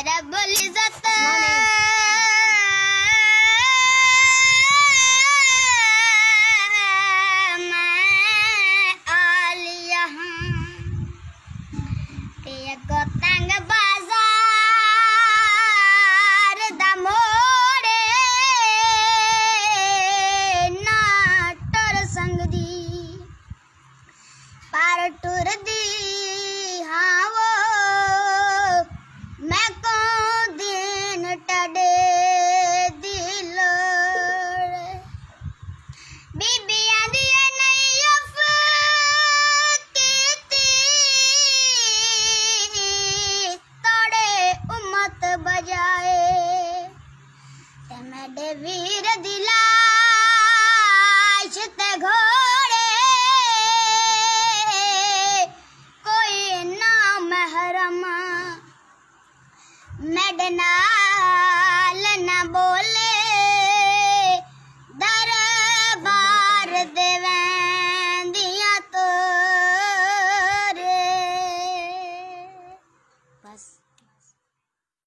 रब्बुल इज्जत मैं आलिया हूँ कि गोतंग बाजार दमोड़े ना टुर संग दी पर टुर दी हाँ वो मैं को दिन टडे दिलोड़ बीबियां दी नहीं अफ कीती तोड़े उम्मत बजाए ते मेरे वीर दिलाश ते घोड़े कोई ना महरम मेडना